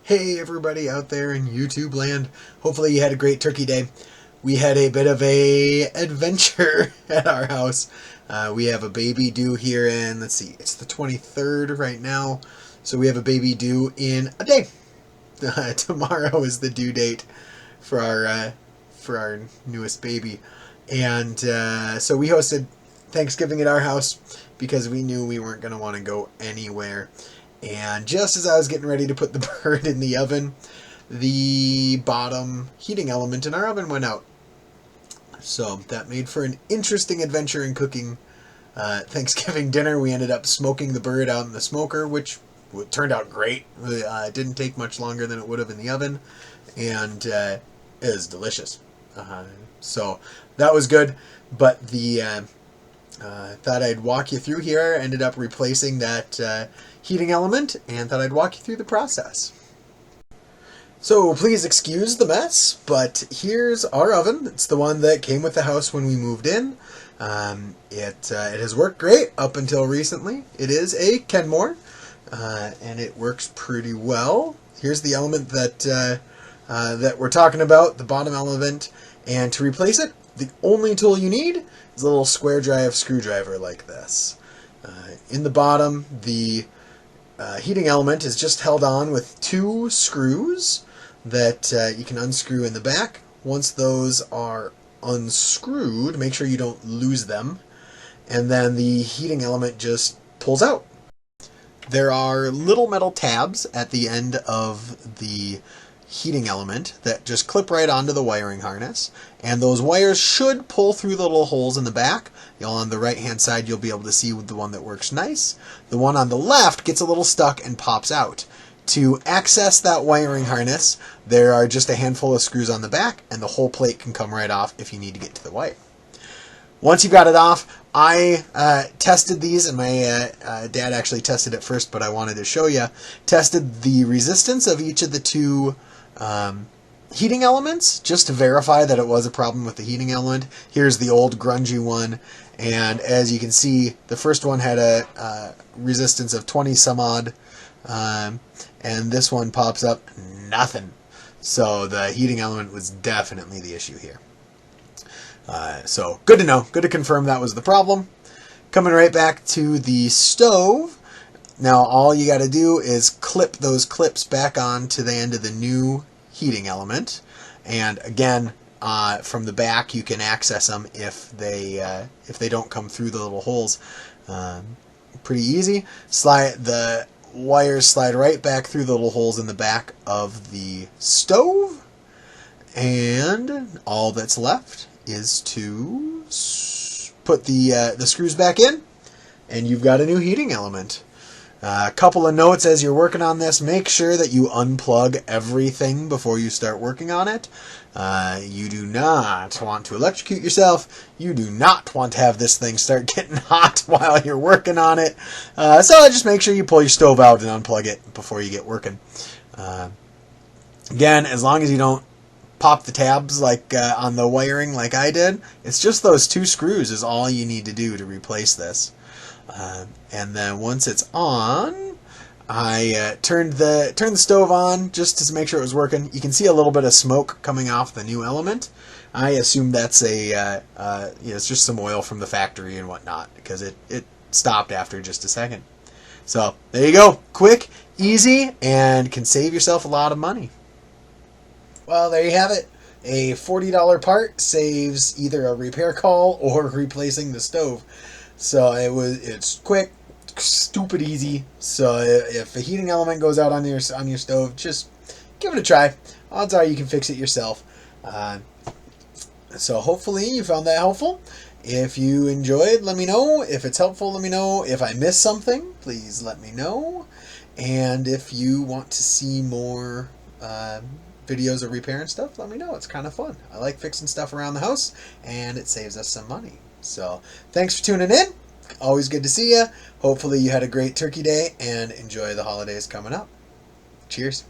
Hey everybody out there in YouTube land. Hopefully you had a great turkey day. We had a bit of a adventure at our house. We have a baby due here in, let's see, it's the 23rd right now. So we have a baby due in a day. Tomorrow is the due date for our newest baby. And so we hosted Thanksgiving at our house because we knew we weren't going to want to go anywhere. And just as I was getting ready to put the bird in the oven, the bottom heating element in our oven went out. So that made for an interesting adventure in cooking Thanksgiving dinner. We ended up smoking the bird out in the smoker, which turned out great. It didn't take much longer than it would have in the oven, and it was delicious. So that was good, but the thought I'd walk you through here. Ended up replacing that heating element and thought I'd walk you through the process. So please excuse the mess, but here's our oven. It's the one that came with the house when we moved in. It has worked great up until recently. It is a Kenmore, and it works pretty well. Here's the element that we're talking about, the bottom element, and to replace it, the only tool you need is a little square drive screwdriver like this. In the bottom, the heating element is just held on with two screws that you can unscrew in the back. Once those are unscrewed, make sure you don't lose them, and then the heating element just pulls out. There are little metal tabs at the end of the heating element that just clip right onto the wiring harness, and those wires should pull through the little holes in the back. On the right hand side you'll be able to see the one that works nice. The one on the left gets a little stuck and pops out. To access that wiring harness, there are just a handful of screws on the back, and the whole plate can come right off if you need to get to the wire. Once you've got it off, I tested these, and my dad actually tested it first, but I wanted to show you. Tested the resistance of each of the two heating elements just to verify that it was a problem with the heating element. Here's the old grungy one, and as you can see, the first one had a resistance of 20 some odd, and this one pops up nothing. So the heating element was definitely the issue here. So good to know, good to confirm that was the problem. Coming right back to the stove. Now all you got to do is clip those clips back on to the end of the new heating element, and again from the back you can access them if they don't come through the little holes. Pretty easy. The wires slide right back through the little holes in the back of the stove, and all that's left is to put the screws back in, and you've got a new heating element. A couple of notes as you're working on this: make sure that you unplug everything before you start working on it. You do not want to electrocute yourself. You do not want to have this thing start getting hot while you're working on it. So just make sure you pull your stove out and unplug it before you get working. Again, as long as you don't pop the tabs like on the wiring like I did, it's just those two screws is all you need to do to replace this. And then once it's on, I turned the stove on just to make sure it was working. You can see a little bit of smoke coming off the new element. I assume that's it's just some oil from the factory and whatnot, because it stopped after just a second. So there you go, quick, easy, and can save yourself a lot of money. Well, there you have it. A $40 part saves either a repair call or replacing the stove. So it's quick, stupid easy. So if a heating element goes out on your stove, just give it a try. Odds are you can fix it yourself. So hopefully you found that helpful. If you enjoyed, let me know. If it's helpful, let me know. If I missed something, please let me know. And if you want to see more videos of repair and stuff, let me know. It's kind of fun. I like fixing stuff around the house, and it saves us some money. So thanks for tuning in. Always good to see you. Hopefully you had a great turkey day and enjoy the holidays coming up. Cheers.